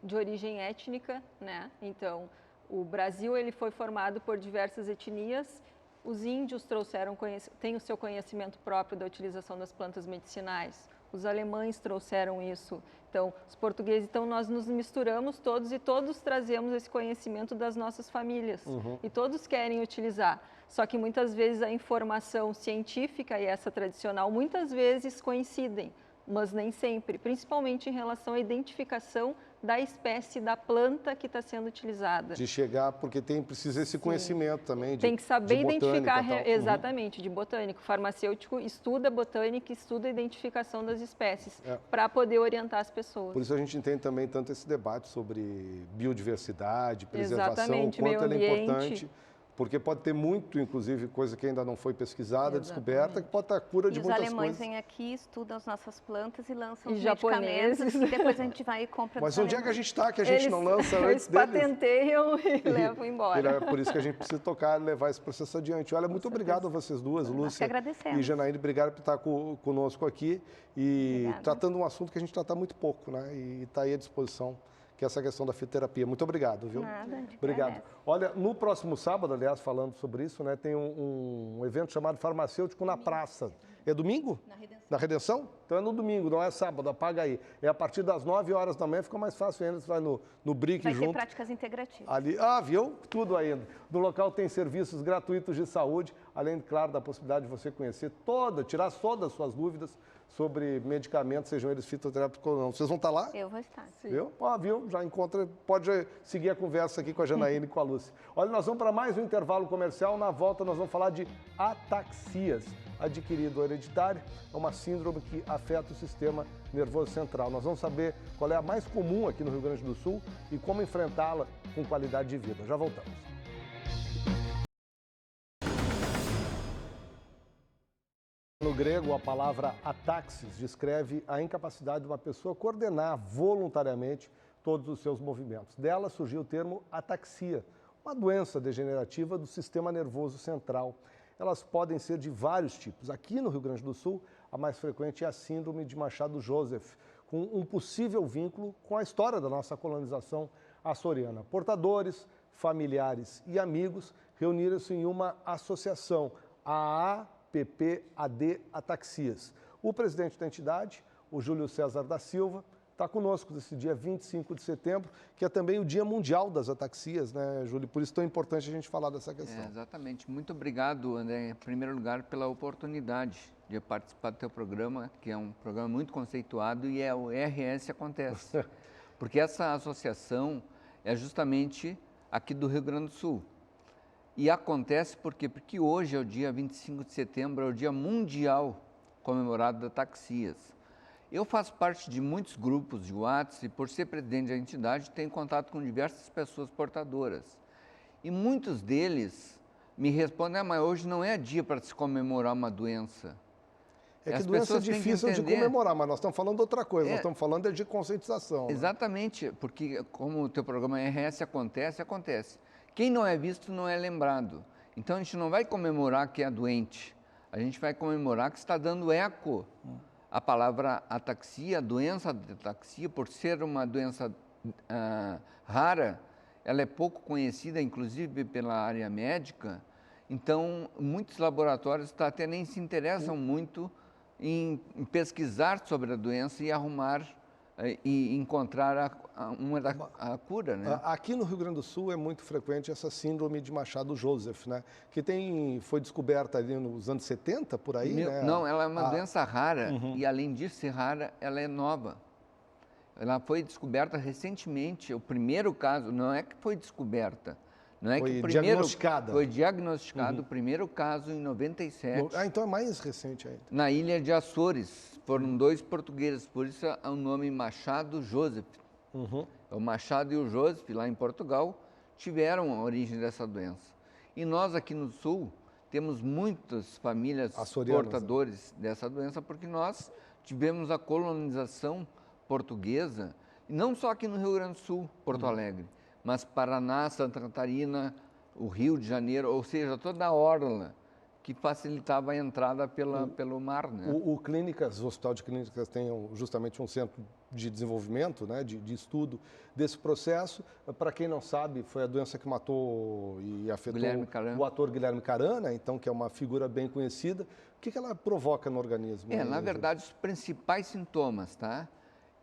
de origem étnica, né? Então, o Brasil ele foi formado por diversas etnias. Os índios têm o seu conhecimento próprio da utilização das plantas medicinais. Os alemães trouxeram isso. Então, os portugueses, nós nos misturamos todos e todos trazemos esse conhecimento das nossas famílias. E todos querem utilizar. Só que muitas vezes a informação científica e essa tradicional muitas vezes coincidem, mas nem sempre, principalmente em relação à identificação da espécie da planta que está sendo utilizada. De chegar, porque precisa esse conhecimento também. Tem que saber identificar, exatamente, de botânico. O farmacêutico estuda botânica, estuda a identificação das espécies, para poder orientar as pessoas. Por isso a gente entende também tanto esse debate sobre biodiversidade, preservação, exatamente, o quanto ela é importante. ambiente. Porque pode ter muito, inclusive, coisa que ainda não foi pesquisada, descoberta, que pode estar a cura de muitas coisas. Os alemães vêm aqui, estudam as nossas plantas e lançam os japoneses. medicamentos. E depois a gente vai e compra. Mas onde é que a gente está, que a gente não lança antes deles? Eles patenteiam e levam embora. É por isso que a gente precisa tocar e levar esse processo adiante. Olha, muito obrigado a vocês duas, Lúcia e Janaíne. Obrigado por estar conosco aqui e tratando um assunto que a gente trata muito pouco, né? E está aí à disposição, que é essa questão da fitoterapia. Muito obrigado, viu? Nada, obrigado. Olha, no próximo sábado, aliás, falando sobre isso, né, tem um evento chamado Farmacêutico na Praça. É domingo? Na Redenção? Então é no domingo, não é sábado, apaga aí. É a partir das 9 horas da manhã, fica mais fácil ainda, você vai no BRIC junto. Vai ter práticas integrativas. Ali, viu? Tudo ainda. No local tem serviços gratuitos de saúde, além, claro, da possibilidade de você conhecer tirar todas as suas dúvidas sobre medicamentos, sejam eles fitoterápicos ou não. Vocês vão estar lá? Eu vou estar. Sim. Viu? Viu? Já encontra, pode seguir a conversa aqui com a Janaína e com a Lúcia. Olha, nós vamos para mais um intervalo comercial. Na volta nós vamos falar de ataxias. Adquirido hereditário, é uma síndrome que afeta o sistema nervoso central. Nós vamos saber qual é a mais comum aqui no Rio Grande do Sul e como enfrentá-la com qualidade de vida. Já voltamos. No grego, a palavra ataxis descreve a incapacidade de uma pessoa coordenar voluntariamente todos os seus movimentos. Dela surgiu o termo ataxia, uma doença degenerativa do sistema nervoso central. Elas podem ser de vários tipos. Aqui no Rio Grande do Sul, a mais frequente é a síndrome de Machado-Joseph, com um possível vínculo com a história da nossa colonização açoriana. Portadores, familiares e amigos reuniram-se em uma associação, a APPAD Ataxias. O presidente da entidade, o Júlio César da Silva, está conosco nesse dia 25 de setembro, que é também o Dia Mundial das Ataxias, né, Júlio? Por isso é tão importante a gente falar dessa questão. Exatamente. Muito obrigado, André, em primeiro lugar, pela oportunidade de participar do teu programa, que é um programa muito conceituado e é o RS Acontece. Porque essa associação é justamente aqui do Rio Grande do Sul. E acontece porque hoje é o dia 25 de setembro, é o Dia Mundial comemorado das Ataxias. Eu faço parte de muitos grupos de WhatsApp e, por ser presidente da entidade, tenho contato com diversas pessoas portadoras. E muitos deles me respondem, mas hoje não é dia para se comemorar uma doença. É que As doença é pessoas têm que difícil de entender. comemorar, mas nós estamos falando de outra coisa, nós estamos falando de conscientização. Né? Exatamente, porque como o teu programa RS acontece. Quem não é visto não é lembrado. Então a gente não vai comemorar que é doente, a gente vai comemorar que está dando eco. A palavra ataxia, a doença de ataxia, por ser uma doença rara, ela é pouco conhecida, inclusive pela área médica. Então, muitos laboratórios até nem se interessam muito em pesquisar sobre a doença e arrumar e encontrar a cura, né? Aqui no Rio Grande do Sul é muito frequente essa síndrome de Machado-Joseph, né? Que foi descoberta ali nos anos 70, por aí, né? Não, ela é uma doença rara e, além de ser rara, ela é nova. Ela foi descoberta recentemente, o primeiro caso, não é que foi descoberta, não é que diagnosticada. Foi diagnosticado o primeiro caso em 97. Então é mais recente ainda. Na ilha de Açores, foram 2 portugueses, por isso é o nome Machado-Joseph. O Machado e o Joseph, lá em Portugal, tiveram a origem dessa doença. E nós aqui no Sul temos muitas famílias portadores dessa doença, porque nós tivemos a colonização portuguesa, não só aqui no Rio Grande do Sul, Porto Alegre, mas Paraná, Santa Catarina, o Rio de Janeiro, ou seja, toda a orla que facilitava a entrada pelo mar. Né? O Hospital de Clínicas tem justamente um centro de desenvolvimento, né, de estudo desse processo. Para quem não sabe, foi a doença que matou e afetou o ator Guilherme Caran, né, então, que é uma figura bem conhecida. O que ela provoca no organismo? Na verdade, os principais sintomas, tá?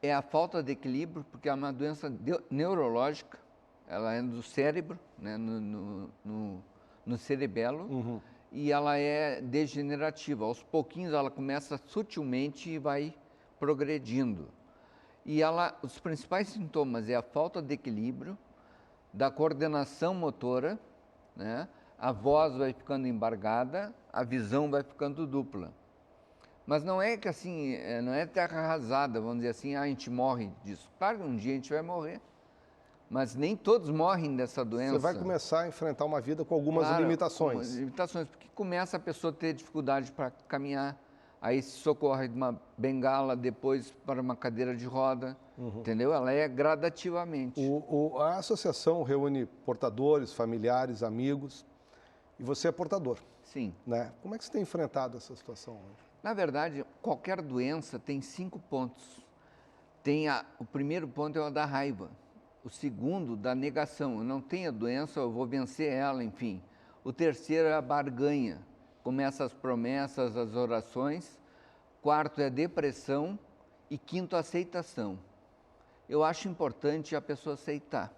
É a falta de equilíbrio, porque é uma doença neurológica, ela é do cérebro, né, no cerebelo, e ela é degenerativa. Aos pouquinhos ela começa sutilmente e vai progredindo. E os principais sintomas é a falta de equilíbrio, da coordenação motora, né? A voz vai ficando embargada, a visão vai ficando dupla. Mas não é que assim, não é terra arrasada, vamos dizer assim, a gente morre disso. Claro que um dia a gente vai morrer, mas nem todos morrem dessa doença. Você vai começar a enfrentar uma vida com algumas limitações. Limitações, porque começa a pessoa a ter dificuldade para caminhar, aí se socorre de uma bengala, depois para uma cadeira de roda, entendeu? Ela é gradativamente. A associação reúne portadores, familiares, amigos, e você é portador. Sim. Né? Como é que você tem enfrentado essa situação hoje? Na verdade, qualquer doença tem 5 pontos. O primeiro ponto é o da raiva. O segundo, da negação. Eu não tenho a doença, eu vou vencer ela, enfim. O terceiro é a barganha. Começa as promessas, as orações. Quarto é a depressão. E quinto, a aceitação. Eu acho importante a pessoa aceitar.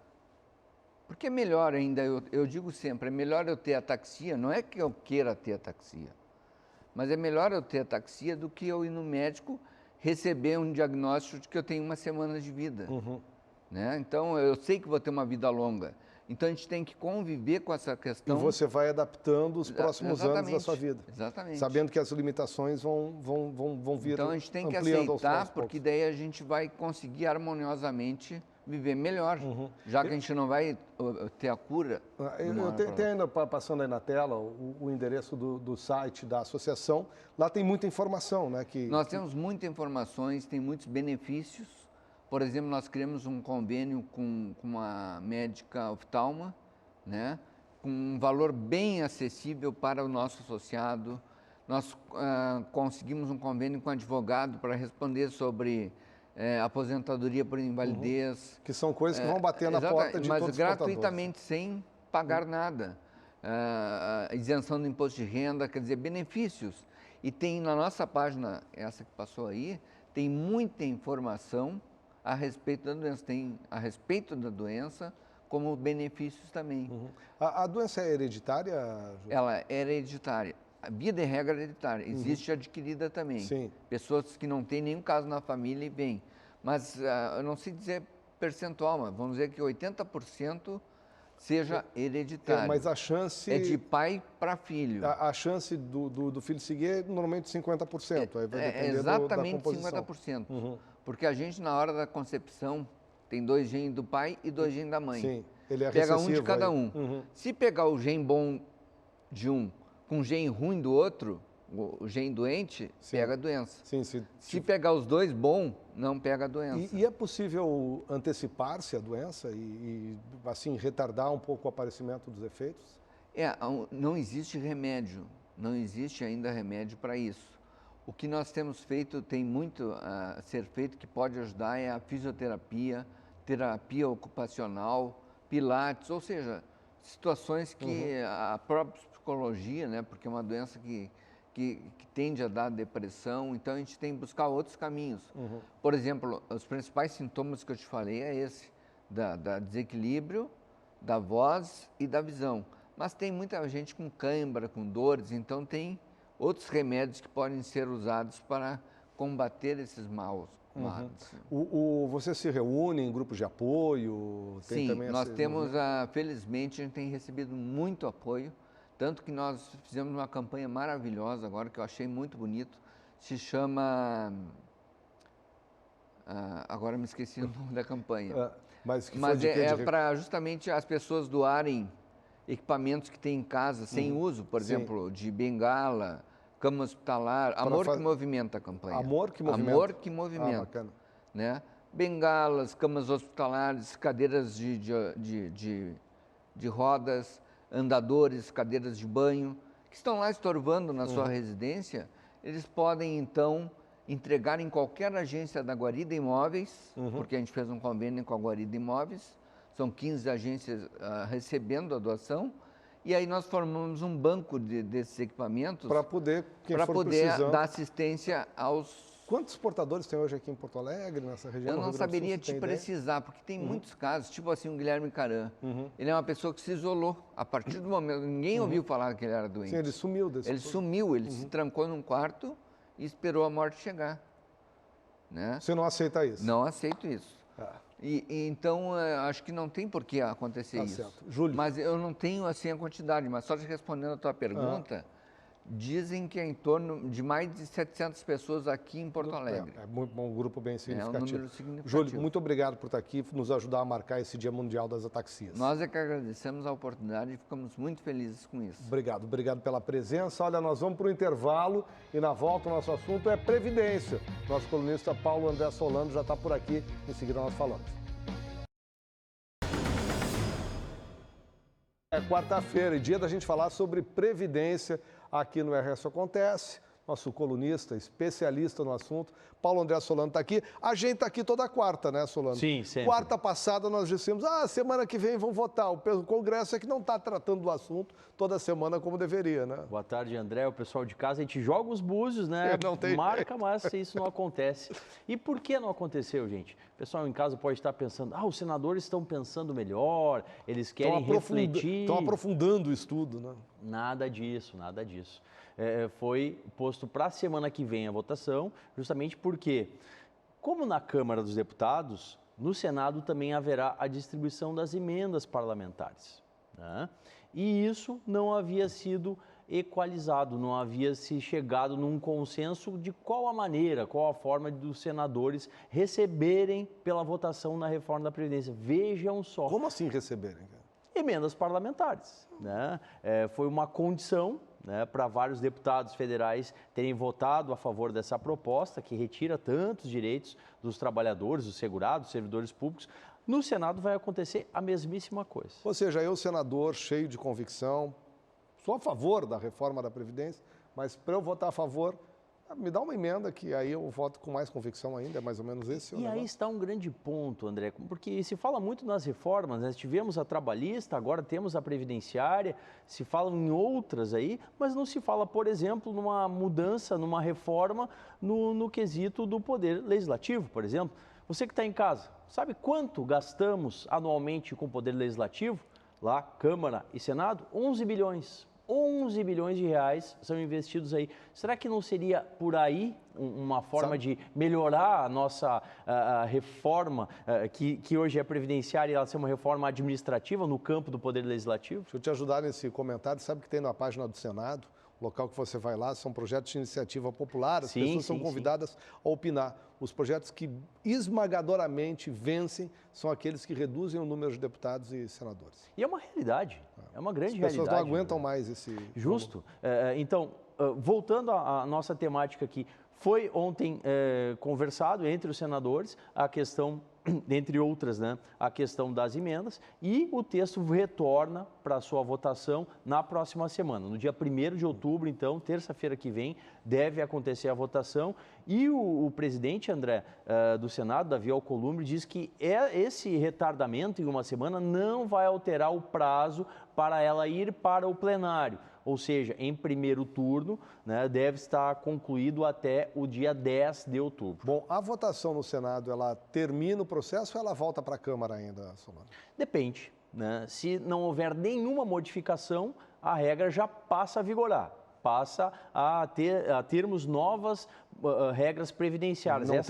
Porque é melhor ainda, eu digo sempre, é melhor eu ter ataxia, não é que eu queira ter ataxia, mas é melhor eu ter ataxia do que eu ir no médico receber um diagnóstico de que eu tenho 1 semana de vida. Né? Então, eu sei que vou ter uma vida longa. Então, a gente tem que conviver com essa questão. E você vai adaptando os próximos anos da sua vida. Exatamente. Sabendo que as limitações vão vir. Então, a gente tem que aceitar, porque daí a gente vai conseguir harmoniosamente viver melhor, já que a gente não vai ter a cura. Tem ainda, passando aí na tela, o endereço do site da associação. Lá tem muita informação, né? Nós temos muitas informações, tem muitos benefícios. Por exemplo, nós criamos um convênio com uma médica oftalma, né? Com um valor bem acessível para o nosso associado. Nós conseguimos um convênio com advogado para responder sobre aposentadoria por invalidez. Que são coisas que vão bater na porta de todos os portadores. Mas gratuitamente, sem pagar nada. Isenção do imposto de renda, quer dizer, benefícios. E tem na nossa página, essa que passou aí, tem muita informação a respeito da doença. Tem a respeito da doença, como benefícios também. A doença é hereditária? Ela é hereditária. Via de regra hereditária. Existe adquirida também. Sim. Pessoas que não têm nenhum caso na família e vêm. Mas eu não sei dizer percentual, mas vamos dizer que 80% seja hereditário. Mas a chance... É de pai para filho. A chance do filho seguir é normalmente 50%. Aí vai depender exatamente da composição. 50%. Porque a gente, na hora da concepção, tem 2 genes do pai e 2 genes da mãe. Sim, ele é pega um de cada aí. um. Se pegar o gene bom de um com o gene ruim do outro, o gene doente, pega a doença. Sim, Se pegar os dois bom, não pega a doença. E é possível antecipar-se a doença e, assim, retardar um pouco o aparecimento dos efeitos? Não existe remédio, não existe ainda remédio para isso. O que nós temos feito, tem muito a ser feito que pode ajudar é a fisioterapia, terapia ocupacional, pilates, ou seja, situações que a própria psicologia, né, porque é uma doença que tende a dar depressão, então a gente tem que buscar outros caminhos. Por exemplo, os principais sintomas que eu te falei é esse, da desequilíbrio, da voz e da visão. Mas tem muita gente com cãibra, com dores, então tem outros remédios que podem ser usados para combater esses males. Você se reúne em grupos de apoio? Sim, nós temos, felizmente, a gente tem recebido muito apoio, tanto que nós fizemos uma campanha maravilhosa agora, que eu achei muito bonito, se chama... agora me esqueci o nome da campanha. Mas é para justamente as pessoas doarem equipamentos que têm em casa, sem uso, por exemplo, de bengala, cama hospitalar, Amor que Movimenta a campanha. Amor que Movimenta. Amor que Movimenta. Bacana. Né? Bengalas, camas hospitalares, cadeiras de rodas, andadores, cadeiras de banho, que estão lá estorvando na sua residência, eles podem, então, entregar em qualquer agência da Guarida Imóveis, porque a gente fez um convênio com a Guarida Imóveis, são 15 agências recebendo a doação, e aí nós formamos um banco desses equipamentos para poder dar assistência aos... Quantos portadores tem hoje aqui em Porto Alegre, nessa região? Eu não saberia te precisar, porque tem muitos casos, tipo assim, o Guilherme Caran. Ele é uma pessoa que se isolou. A partir do momento, ninguém ouviu falar que ele era doente. Sim, ele sumiu Ele sumiu, ele se trancou num quarto e esperou a morte chegar. Né? Você não aceita isso? Não aceito isso. Então, acho que não tem por que acontecer isso. Certo. Júlio. Mas eu não tenho assim a quantidade, mas só te respondendo a tua pergunta, dizem que é em torno de mais de 700 pessoas aqui em Porto Alegre. É um grupo bem significativo. É um número significativo. Júlio, muito obrigado por estar aqui, nos ajudar a marcar esse Dia Mundial das Ataxias. Nós é que agradecemos a oportunidade e ficamos muito felizes com isso. Obrigado pela presença. Olha, nós vamos para o intervalo e na volta o nosso assunto é Previdência. Nosso colunista Paulo André Solano já está por aqui, em seguida nós falamos. É quarta-feira, dia da gente falar sobre Previdência aqui no RS Acontece. Nosso colunista, especialista no assunto, Paulo André Solano está aqui. A gente está aqui toda quarta, né, Solano? Sim, sempre. Quarta passada nós dissemos, semana que vem vão votar. O Congresso é que não está tratando do assunto toda semana como deveria, né? Boa tarde, André. O pessoal de casa, a gente joga os búzios, né? Não tem marca, mas isso não acontece. E por que não aconteceu, gente? O pessoal em casa pode estar pensando, os senadores estão pensando melhor, eles querem refletir. Estão aprofundando o estudo, né? Nada disso, nada disso. Foi posto para a semana que vem a votação, justamente porque, como na Câmara dos Deputados, no Senado também haverá a distribuição das emendas parlamentares. Né? E isso não havia sido equalizado, não havia se chegado num consenso de qual a maneira, qual a forma dos senadores receberem pela votação na reforma da Previdência. Vejam só. Como assim receberem? Emendas parlamentares. Né? Foi uma condição, né, para vários deputados federais terem votado a favor dessa proposta, que retira tantos direitos dos trabalhadores, dos segurados, dos servidores públicos. No Senado vai acontecer a mesmíssima coisa. Ou seja, eu, senador, cheio de convicção, sou a favor da reforma da Previdência, mas para eu votar a favor, me dá uma emenda que aí eu voto com mais convicção ainda, é mais ou menos esse o negócio. Aí está um grande ponto, André, porque se fala muito nas reformas, né? Tivemos a trabalhista, agora temos a previdenciária, se fala em outras aí, mas não se fala, por exemplo, numa mudança, numa reforma no quesito do poder legislativo, por exemplo. Você que está em casa, sabe quanto gastamos anualmente com o poder legislativo? Lá, Câmara e Senado, 11 bilhões. 11 bilhões de reais são investidos aí. Será que não seria por aí uma forma de melhorar a nossa reforma, que hoje é previdenciária, e ela ser uma reforma administrativa no campo do Poder Legislativo? Deixa eu te ajudar nesse comentário. Sabe que tem na página do Senado, local que você vai lá, são projetos de iniciativa popular, as pessoas são convidadas a opinar. Os projetos que esmagadoramente vencem são aqueles que reduzem o número de deputados e senadores. E é uma realidade, é uma grande realidade. As pessoas não aguentam mais esse... Justo. Então, voltando à nossa temática aqui, foi ontem conversado entre os senadores a questão, entre outras, né, a questão das emendas, e o texto retorna para a sua votação na próxima semana. No dia 1º de outubro, então, terça-feira que vem, deve acontecer a votação. E o presidente, André, do Senado, Davi Alcolumbre, diz que esse retardamento em uma semana não vai alterar o prazo para ela ir para o plenário. Ou seja, em primeiro turno, né, deve estar concluído até o dia 10 de outubro. Bom, a votação no Senado, ela termina o processo ou ela volta para a Câmara ainda, Solano? Depende, né? Se não houver nenhuma modificação, a regra já passa a vigorar. Passa a termos novas regras previdenciárias. Não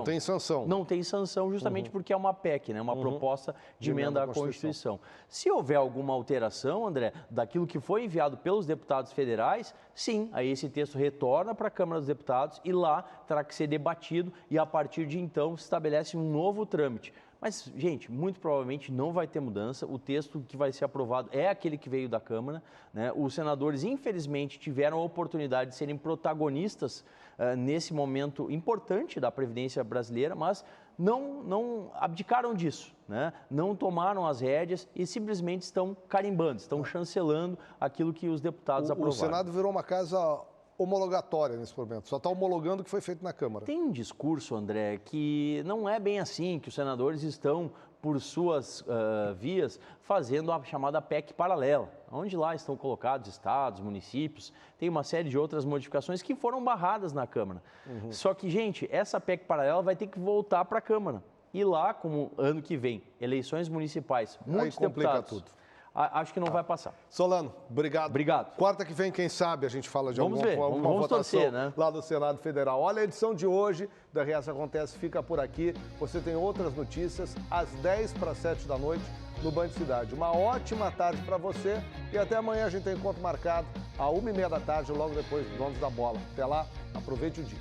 tem sanção. Não tem sanção justamente porque é uma PEC, né? Uma proposta de emenda à Constituição. Se houver alguma alteração, André, daquilo que foi enviado pelos deputados federais, sim, aí esse texto retorna para a Câmara dos Deputados e lá terá que ser debatido e a partir de então se estabelece um novo trâmite. Mas, gente, muito provavelmente não vai ter mudança. O texto que vai ser aprovado é aquele que veio da Câmara, né? Os senadores, infelizmente, tiveram a oportunidade de serem protagonistas nesse momento importante da Previdência brasileira, mas não abdicaram disso, né? Não tomaram as rédeas e simplesmente estão carimbando, estão chancelando aquilo que os deputados aprovaram. O Senado virou uma casa homologatória nesse momento, só está homologando o que foi feito na Câmara. Tem um discurso, André, que não é bem assim, que os senadores estão, por suas vias, fazendo a chamada PEC paralela, onde lá estão colocados estados, municípios, tem uma série de outras modificações que foram barradas na Câmara. Só que, gente, essa PEC paralela vai ter que voltar para a Câmara. E lá, como ano que vem, eleições municipais, muitos deputados... tudo. Acho que não vai passar. Solano, obrigado. Obrigado. Quarta que vem, quem sabe, a gente fala de alguma vamos votação torcer, né? lá do Senado Federal. Olha, a edição de hoje da RS Acontece fica por aqui. Você tem outras notícias às 6:50 da noite no Band Cidade. Uma ótima tarde para você e até amanhã a gente tem encontro marcado às 1:30 da tarde, logo depois dos Donos da Bola. Até lá, aproveite o dia.